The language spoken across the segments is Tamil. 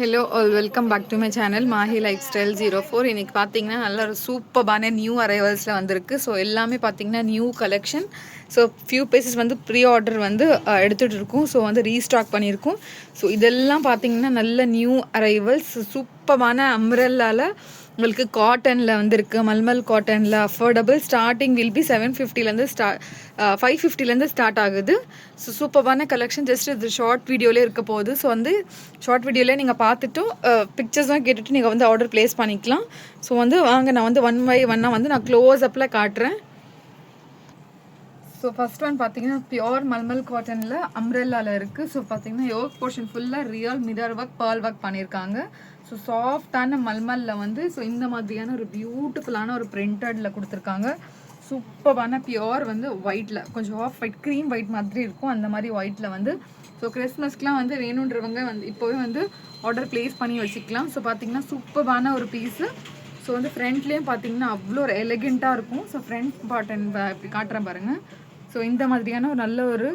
Hello all welcome back to my channel Mahi lifestyle 04. இன்றைக்கி பார்த்தீங்கன்னா நல்ல ஒரு சூப்பரான நியூ அரைவல்ஸில் வந்திருக்கு. ஸோ எல்லாமே பார்த்தீங்கன்னா new collection. So few pieces வந்து ப்ரீ ஆர்டர் வந்து எடுத்துகிட்டு இருக்கோம். ஸோ வந்து ரீஸ்டாக் பண்ணியிருக்கோம். ஸோ இதெல்லாம் பார்த்தீங்கன்னா நல்ல நியூ அரைவல்ஸ். சூப்பரான அம்ரெல்லாவில் உங்களுக்கு காட்டனில் வந்துருக்கு. மல்மல் காட்டனில் அஃபோர்டபுள். ஸ்டார்டிங் வில் பி 750லேருந்து 550லேருந்து ஸ்டார்ட் ஆகுது. ஸோ சூப்பரான கலெக்ஷன். ஜஸ்ட் இது ஷார்ட் வீடியோவிலே இருக்க போகுது. ஸோ வந்து ஷார்ட் வீடியோவிலே நீங்கள் பார்த்துட்டு பிக்சர்ஸ்லாம் கேட்டுட்டு நீங்கள் வந்து ஆர்டர் ப்ளேஸ் பண்ணிக்கலாம். ஸோ வந்து வாங்க நான் வந்து 1 by 1 வந்து நான் க்ளோஸ் அப்பில் காட்டுறேன். ஸோ ஃபஸ்ட் ஒன் பார்த்தீங்கன்னா பியோர் மல்மல் காட்டனில் அம்ரெல்லாவில் இருக்குது. ஸோ பார்த்தீங்கன்னா யோக் போர்ஷன் ஃபுல்லாக real mirror work pearl work பண்ணியிருக்காங்க. ஸோ சாஃப்டான மல்மலில் வந்து ஸோ இந்த மாதிரியான ஒரு பியூட்டிஃபுல்லான ஒரு பிரிண்டடில் கொடுத்துருக்காங்க. சூப்பரான பியோர் வந்து ஒயிட்டில் கொஞ்சம் ஆஃப் ஒயிட் க்ரீம் ஒயிட் மாதிரி இருக்கும். அந்த மாதிரி ஒயிட்டில் வந்து ஸோ கிறிஸ்மஸ்க்குலாம் வந்து வேணுன்றவங்க வந்து இப்போவே வந்து ஆர்டர் ப்ளேஸ் பண்ணி வச்சுக்கலாம். ஸோ பார்த்தீங்கன்னா சூப்பரான ஒரு பீஸு. ஸோ வந்து ஃப்ரண்ட்லேயும் பார்த்தீங்கன்னா அவ்வளோ ஒரு எலகெண்ட்டாக இருக்கும். ஸோ ஃப்ரண்ட் பாட்டன் இப்படி காட்டுறேன் பாருங்கள். ஸோ இந்த மாதிரியான ஒரு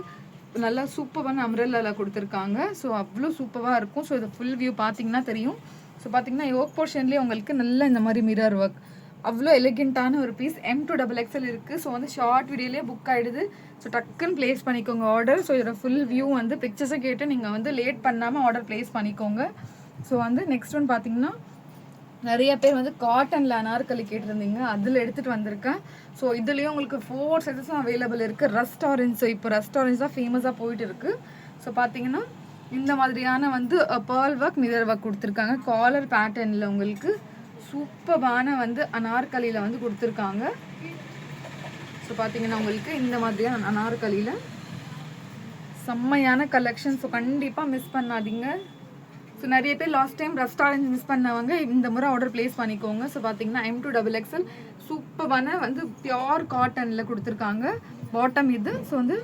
நல்ல சூப்பரான அம்ரெல்லாவில் கொடுத்துருக்காங்க. ஸோ அவ்வளோ சூப்பராக இருக்கும். ஸோ இது ஃபுல் வியூ பார்த்தீங்கன்னா தெரியும். ஸோ பார்த்தீங்கன்னா யோக் போர்ஷன்லேயே உங்களுக்கு நல்ல இந்த மாதிரி மிரர் ஒர்க் அவ்வளோ எலிகெண்ட்டான ஒரு பீஸ். M2XXL இருக்குது. ஸோ வந்து ஷார்ட் வீடியோலேயே புக் ஆகிடுது. ஸோ டக்குன்னு ப்ளேஸ் பண்ணிக்கோங்க ஆர்டர். ஸோ இதோட ஃபுல் வியூ வந்து பிக்சர்ஸை கேட்டு நீங்கள் வந்து லேட் பண்ணாமல் ஆர்டர் ப்ளேஸ் பண்ணிக்கோங்க. ஸோ வந்து நெக்ஸ்ட் ஒன் பார்த்தீங்கன்னா நிறைய பேர் வந்து காட்டனில் அனார்கலி கேட்டிருந்தீங்க, அதில் எடுத்துகிட்டு வந்திருக்கேன். ஸோ இதுலேயும் உங்களுக்கு 4 சைஸஸும் அவைலபிள் இருக்குது. Rust orange. ஸோ இப்போ ரஸ்ட் ஆரஞ்ச் தான் ஃபேமஸாக போயிட்டு இருக்குது. ஸோ பார்த்தீங்கன்னா இந்த மாதிரியான வந்து பேர்ல் ஒர்க் மிரர் ஒர்க் கொடுத்துருக்காங்க. காலர் பேட்டர்னில் உங்களுக்கு சூப்பரான வந்து அனார்கலியில் வந்து கொடுத்துருக்காங்க. ஸோ பார்த்தீங்கன்னா உங்களுக்கு இந்த மாதிரியான அனார்கலியில் செம்மையான கலெக்ஷன். ஸோ கண்டிப்பாக மிஸ் பண்ணாதீங்க. ஸோ நிறைய பேர் last time rust orange miss பண்ணவங்க இந்த முறை ஆர்டர் ப்ளேஸ் பண்ணிக்கோங்க. ஸோ பார்த்தீங்கன்னா M2XXL சூப்பரான வந்து பியோர் காட்டனில் கொடுத்துருக்காங்க. பாட்டம் இது. ஸோ வந்து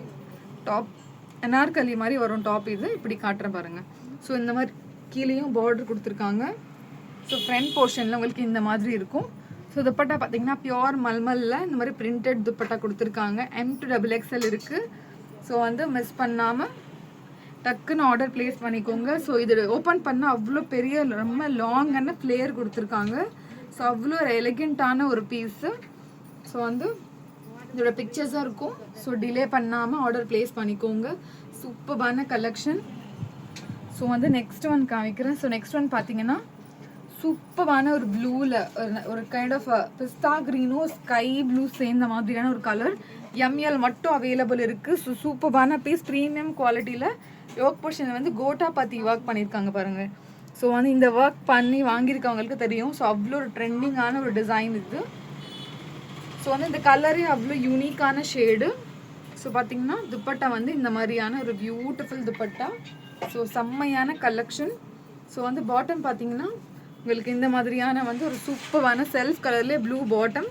டாப் அனார்கலி மாதிரி வரும். டாப் இது இப்படி காட்டுறேன் பாருங்கள். ஸோ இந்த மாதிரி கீழேயும் பார்டர் கொடுத்துருக்காங்க. ஸோ ஃப்ரண்ட் போர்ஷனில் உங்களுக்கு இந்த மாதிரி இருக்கும். ஸோ துப்பட்டா பார்த்தீங்கன்னா பியோர் மல்மலில் இந்த மாதிரி பிரிண்டட் துப்பட்டா கொடுத்துருக்காங்க. M2XXL இருக்குது. ஸோ வந்து மிஸ் பண்ணாமல் டக்குன்னு ஆர்டர் ப்ளேஸ் பண்ணிக்கோங்க. ஸோ இது ஓப்பன் பண்ணால் அவ்வளோ பெரிய ரொம்ப லாங்கான ஃப்ளேயர் கொடுத்துருக்காங்க. ஸோ அவ்வளோ ஒரு எலிகெண்ட்டான ஒரு பீஸு. ஸோ வந்து இதோட பிக்சர்ஸாக இருக்கும். ஸோ டிலே பண்ணாமல் ஆர்டர் ப்ளேஸ் பண்ணிக்கோங்க. சூப்பரான கலெக்ஷன். ஸோ வந்து நெக்ஸ்ட் ஒன் காமிக்கிறேன். ஸோ நெக்ஸ்ட் ஒன் பார்த்தீங்கன்னா சூப்பரான ஒரு ப்ளூவில் ஒரு கைண்ட் ஆஃப் பிஸ்தா க்ரீனும் ஸ்கை ப்ளூ சேர்ந்த மாதிரியான ஒரு கலர். ML மட்டும் அவைலபிள் இருக்குது. ஸோ சூப்பரான பீஸ். ப்ரீமியம் குவாலிட்டியில் யோக் போர்ஷனில் வந்து கோட்டா பாத்தி ஒர்க் பண்ணியிருக்காங்க பாருங்கள். ஸோ வந்து இந்த ஒர்க் பண்ணி வாங்கியிருக்கவங்களுக்கு தெரியும். ஸோ அவ்வளோ ஒரு ட்ரெண்டிங்கான ஒரு டிசைன் இது. ஸோ வந்து இந்த கலரே அவ்வளோ யூனிக்கான ஷேடு. ஸோ பார்த்தீங்கன்னா துப்பட்டா வந்து இந்த மாதிரியான ஒரு பியூட்டிஃபுல் துப்பட்டா. ஸோ செம்மையான கலெக்ஷன். ஸோ வந்து பாட்டம் பார்த்தீங்கன்னா உங்களுக்கு இந்த மாதிரியான வந்து ஒரு சூப்பரான செல்ஃப் கலர்லேயே ப்ளூ பாட்டம்.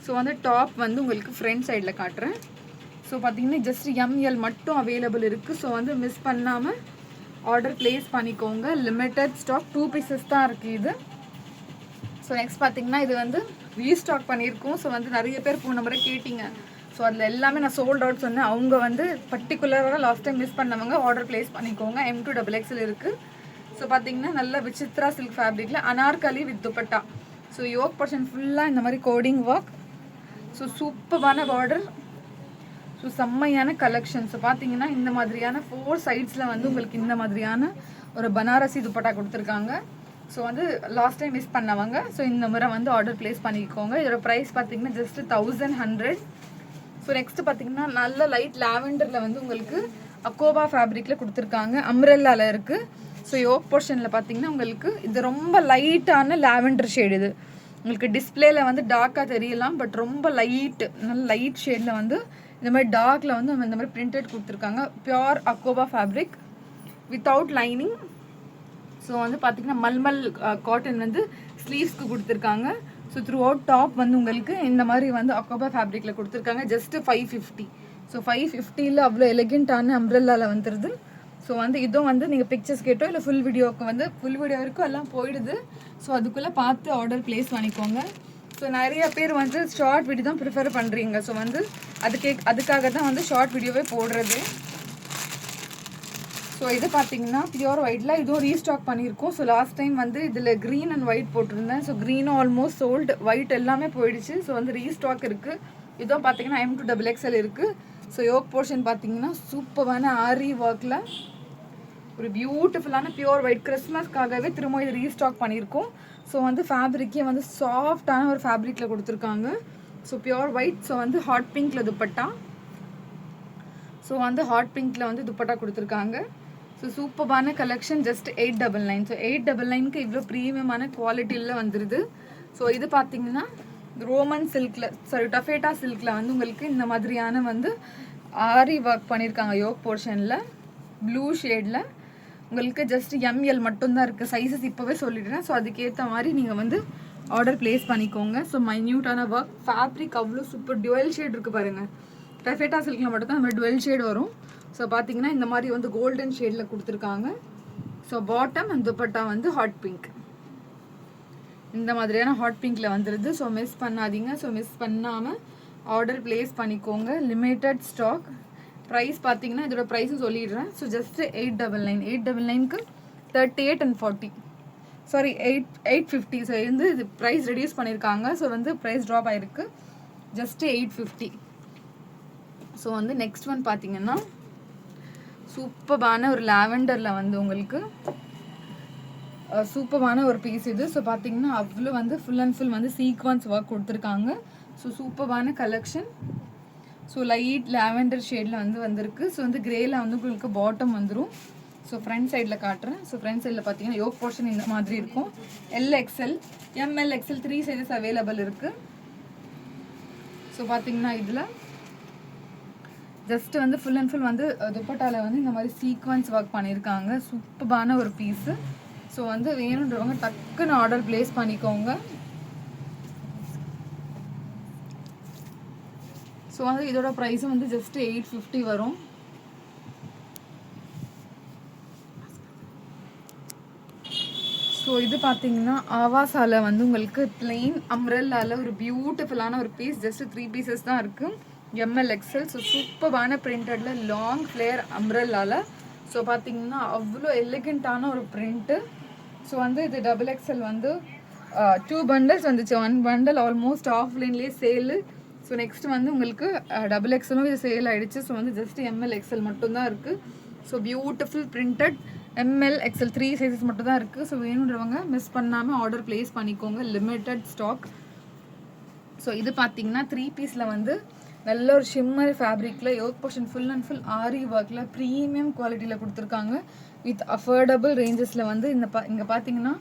ஸோ வந்து டாப் வந்து உங்களுக்கு ஃப்ரண்ட் சைடில் காட்டுறேன். ஸோ பார்த்தீங்கன்னா ஜஸ்ட் ML மட்டும் அவைலபிள் இருக்குது. ஸோ வந்து மிஸ் பண்ணாமல் ஆர்டர் ப்ளேஸ் பண்ணிக்கோங்க. லிமிட்டட் ஸ்டாக் 2 பீசஸ் தான் இருக்குது இது. ஸோ நெக்ஸ்ட் பார்த்தீங்கன்னா இது வந்து ரீஸ்டாக் பண்ணியிருக்கோம். ஸோ வந்து நிறைய பேர் ஃபோன் நம்பரை கேட்டிங்க. ஸோ அதில் எல்லாமே நான் சோல்ட் அவுட் சொன்னேன். அவங்க வந்து பர்டிகுலராக லாஸ்ட் டைம் மிஸ் பண்ணவங்க ஆர்டர் ப்ளேஸ் பண்ணிக்கோங்க. M2XXL இருக்குது. ஸோ பார்த்தீங்கன்னா நல்ல விசித்ரா சில்க் ஃபேப்ரிக்கில் anarkali with dupatta. So yoke portion ஃபுல்லாக இந்த மாதிரி கோடிங் ஒர்க். ஸோ சூப்பரான பார்டர். ஸோ செம்மையான கலெக்ஷன். ஸோ பார்த்தீங்கன்னா இந்த மாதிரியான 4 சைட்ஸில் வந்து உங்களுக்கு இந்த மாதிரியான ஒரு பனாரசி துப்பட்டா கொடுத்துருக்காங்க. ஸோ வந்து லாஸ்ட் டைம் மிஸ் பண்ணவங்க ஸோ இந்த முறை வந்து ஆர்டர் ப்ளேஸ் பண்ணிக்கோங்க. இதோட ப்ரைஸ் பார்த்தீங்கன்னா ஜஸ்ட் 1100. ஸோ நெக்ஸ்ட்டு பார்த்தீங்கன்னா நல்ல லைட் லாவெண்டரில் வந்து உங்களுக்கு அக்கோபா ஃபேப்ரிக்கில் கொடுத்துருக்காங்க. அம்ரெல்லாவில் இருக்குது. ஸோ யோக் போர்ஷனில் பார்த்தீங்கன்னா உங்களுக்கு இது ரொம்ப லைட்டான லாவெண்டர் ஷேடு. இது உங்களுக்கு டிஸ்பிளேல வந்து டார்க்காக தெரியலாம். பட் ரொம்ப நல்ல லைட் ஷேடில் வந்து இந்த மாதிரி டார்க்கில் வந்து இந்த மாதிரி பிரிண்டட் கொடுத்துருக்காங்க. பியோர் அக்கோபா ஃபேப்ரிக் வித்தவுட் லைனிங். ஸோ வந்து பார்த்தீங்கன்னா மல்மல் காட்டன் வந்து ஸ்லீவ்ஸ்க்கு கொடுத்துருக்காங்க. ஸோ த்ரூ அவுட் டாப் வந்து உங்களுக்கு இந்த மாதிரி வந்து அக்கோபா ஃபேப்ரிக்கில் கொடுத்துருக்காங்க. ஜஸ்ட்டு 550. ஸோ 550ல் அவ்வளோ எலிகெண்ட்டான அம்ரெல்லாவில் வந்துடுது. ஸோ வந்து இதுவும் வந்து நீங்கள் பிக்சர்ஸ் கேட்டோ இல்லை ஃபுல் வீடியோவுக்கு வந்து ஃபுல் வீடியோ வரைக்கும் எல்லாம் போயிடுது. ஸோ அதுக்குள்ளே பார்த்து ஆர்டர் ப்ளேஸ் பண்ணிக்கோங்க. ஸோ நிறைய பேர் வந்து ஷார்ட் வீடியோ தான் ப்ரிஃபர் பண்ணுறீங்க. ஸோ வந்து அதுக்காக தான் வந்து ஷார்ட் வீடியோவே போடுறது. ஸோ இது பார்த்தீங்கன்னா பியூர் ஒயிட்டில் இதுவும் ரீஸ்டாக் பண்ணியிருக்கோம். ஸோ லாஸ்ட் டைம் வந்து இதில் க்ரீன் அண்ட் ஒயிட் போட்டிருந்தேன். ஸோ க்ரீனும் ஆல்மோஸ்ட் சோல்டு, ஒயிட் எல்லாமே போயிடுச்சு. ஸோ வந்து ரீஸ்டாக் இருக்குது. இதுவும் பார்த்தீங்கன்னா M2XXL இருக்குது. ஸோ யோக் போர்ஷன் பார்த்தீங்கன்னா சூப்பரான ஆரி ஒர்க்கில் ஒரு பியூட்டிஃபுல்லான பியூர் ஒயிட் கிறிஸ்மஸ்க்காகவே திரும்ப இது ரீஸ்டாக் பண்ணியிருக்கோம். ஸோ வந்து ஃபேப்ரிக்கே வந்து சாஃப்டான ஒரு ஃபேப்ரிக்கில் கொடுத்துருக்காங்க. So pure white. ஸோ வந்து ஹாட் பிங்க்கில் துப்பட்டா. ஸோ வந்து ஹாட் பிங்க்கில் வந்து துப்பட்டா கொடுத்துருக்காங்க. ஸோ சூப்பரான கலெக்ஷன். ஜஸ்ட் 899. ஸோ 899க்கு இவ்வளோ ப்ரீமியமான குவாலிட்டியில் வந்துடுது. ஸோ இது பார்த்தீங்கன்னா ரோமன் சில்கில் டஃபேட்டா சில்கில் வந்து உங்களுக்கு இந்த மாதிரியான வந்து ஆரி ஒர்க் பண்ணியிருக்காங்க. யோக் போர்ஷனில் ப்ளூ ஷேடில் உங்களுக்கு ஜஸ்ட் ML மட்டும்தான் இருக்குது. சைஸஸ் இப்போவே சொல்லிடுறேன். ஸோ அதுக்கேற்ற மாதிரி நீங்கள் வந்து ஆர்டர் ப்ளேஸ் பண்ணிக்கோங்க. ஸோ மைன்யூட்டான ஒர்க், ஃபேப்ரிக் அவ்வளோ சூப்பர். டுவெல் ஷேட் இருக்குது பாருங்கள். டஃபேட்டா சில்கில் மட்டும் தான் நம்ம டுவெல் ஷேட் வரும். ஸோ பார்த்தீங்கன்னா இந்த மாதிரி வந்து கோல்டன் ஷேடில் கொடுத்துருக்காங்க. ஸோ பாட்டம் அண்ட் துப்பட்டா வந்து ஹாட் பிங்க், இந்த மாதிரியான ஹாட் பிங்க்கில் வந்துடுது. ஸோ மிஸ் பண்ணாதீங்க. ஸோ மிஸ் பண்ணாமல் ஆர்டர் ப்ளேஸ் பண்ணிக்கோங்க. Limited stock. ப்ரைஸ் பார்த்தீங்கன்னா இதோட ப்ரைஸும் சொல்லிடுறேன். So just 899. 899க்கு 38 and 40, சாரி 850. ஸோ வந்து இது ப்ரைஸ் ரெடியூஸ் பண்ணியிருக்காங்க. ஸோ வந்து ப்ரைஸ் ட்ராப் ஆகிருக்கு. ஜஸ்ட்டு 850. ஸோ வந்து நெக்ஸ்ட் ஒன் பார்த்தீங்கன்னா சூப்பரான ஒரு லாவெண்டரில் வந்து உங்களுக்கு சூப்பரான ஒரு பீஸ் இது. ஸோ பார்த்தீங்கன்னா அவ்வளோ வந்து ஃபுல் அண்ட் ஃபுல் வந்து சீக்வன்ஸ் ஒர்க் கொடுத்துருக்காங்க. ஸோ சூப்பரான கலெக்ஷன். ஸோ லைட் லாவெண்டர் ஷேடில் வந்து வந்திருக்கு. ஸோ வந்து கிரேயில் வந்து உங்களுக்கு பாட்டம் வந்துடும். ஸோ ஃப்ரண்ட் சைடில் காட்டுறேன். ஸோ ஃப்ரண்ட் சைடில் பார்த்தீங்கன்னா யோக் போர்ஷன் இந்த மாதிரி இருக்கும். LXL, ML, XL 3 sizes available இருக்குது. ஸோ பார்த்தீங்கன்னா இதில் ஜஸ்ட் வந்து ஃபுல் அண்ட் ஃபுல் வந்து துப்பட்டாவில் வந்து இந்த மாதிரி சீக்வன்ஸ் ஒர்க் பண்ணியிருக்காங்க. சூப்பரான ஒரு பீஸு. ஸோ வந்து வேணுன்றவங்க டக்குன்னு ஆர்டர் ப்ளேஸ் பண்ணிக்கோங்க. ஸோ வந்து இதோட ப்ரைஸும் வந்து ஜஸ்ட் 850 வரும். ஸோ இது பார்த்தீங்கன்னா ஆவாசால வந்து உங்களுக்கு பிளெயின் அம்ரெல்லாவில் ஒரு பியூட்டிஃபுல்லான ஒரு பீஸ். ஜஸ்ட் 3 பீசஸ் தான் இருக்குது. ML, XL. ஸோ சூப்பரான பிரிண்டடில் லாங் ஃப்ளேர் அம்ரெல்லாவில். ஸோ பார்த்தீங்கன்னா அவ்வளோ எலிகண்ட்டான ஒரு பிரிண்ட்டு. ஸோ வந்து இது XXL வந்து 2 பண்டல்ஸ் வந்துச்சு. 1 பண்டல் ஆல்மோஸ்ட் ஆஃப்லைன்லேயே சேலு. ஸோ நெக்ஸ்ட் வந்து உங்களுக்கு XXLும் இது சேல் ஆகிடுச்சு. ஸோ வந்து ஜஸ்ட் ML, XL மட்டும்தான் இருக்குது. So beautiful printed ML, XL 3 sizes மட்டும் தான் இருக்குது. ஸோ வேணுன்றவங்க மிஸ் பண்ணாமல் ஆர்டர் ப்ளேஸ் பண்ணிக்கோங்க. Limited stock. ஸோ இது பார்த்தீங்கன்னா 3 பீஸில் வந்து நல்ல ஒரு ஷிம்மர் ஃபேப்ரிக்கில் yoke portion full and full aari ஒர்க்கில் ப்ரீமியம் குவாலிட்டியில் கொடுத்துருக்காங்க. வித் அஃபோர்டபுள் ரேஞ்சஸில் வந்து இங்கே பார்த்தீங்கன்னா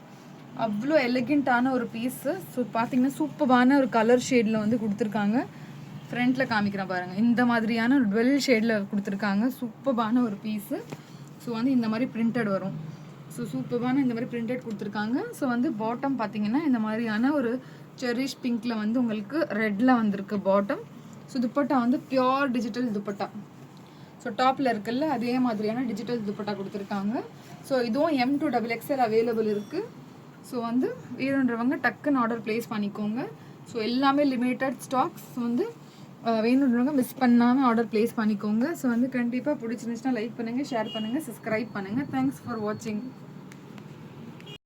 அவ்வளோ எலிகண்ட்டான ஒரு பீஸு. ஸோ பார்த்தீங்கன்னா சூப்பரான ஒரு கலர் ஷேடில் வந்து கொடுத்துருக்காங்க. ஃப்ரண்ட்டில் காமிக்கிறேன் பாருங்கள். இந்த மாதிரியான ஒரு டுவெல் ஷேடில் கொடுத்துருக்காங்க. சூப்பரான ஒரு பீஸு. ஸோ வந்து இந்த மாதிரி பிரிண்டட் வரும். ஸோ சூப்பரான இந்த மாதிரி பிரிண்டட் கொடுத்துருக்காங்க. ஸோ வந்து பாட்டம் பார்த்தீங்கன்னா இந்த மாதிரியான ஒரு செரிஷ் பிங்க்கில் வந்து உங்களுக்கு ரெட்டில் வந்திருக்கு பாட்டம். ஸோ துப்பட்டா வந்து பியோர் டிஜிட்டல் துப்பட்டா. ஸோ டாப்பில் இருக்குல்ல அதே மாதிரியான டிஜிட்டல் துப்பட்டா கொடுத்துருக்காங்க. ஸோ இதுவும் M2XXL அவைலபிள் இருக்குது. ஸோ வந்து வேணுன்றவங்க டக்குன்னு ஆர்டர் ப்ளேஸ் பண்ணிக்கோங்க. ஸோ எல்லாமே லிமிட்டட் ஸ்டாக்ஸ். வந்து வேணுன்றவங்க மிஸ் பண்ணாமல் ஆர்டர் ப்ளேஸ் பண்ணிக்கோங்க. ஸோ வந்து கண்டிப்பாக பிடிச்சிருந்துச்சுன்னா லைக் பண்ணுங்கள், ஷேர் பண்ணுங்கள், சப்ஸ்கிரைப் பண்ணுங்கள். தேங்க்ஸ் ஃபார் வாட்சிங்.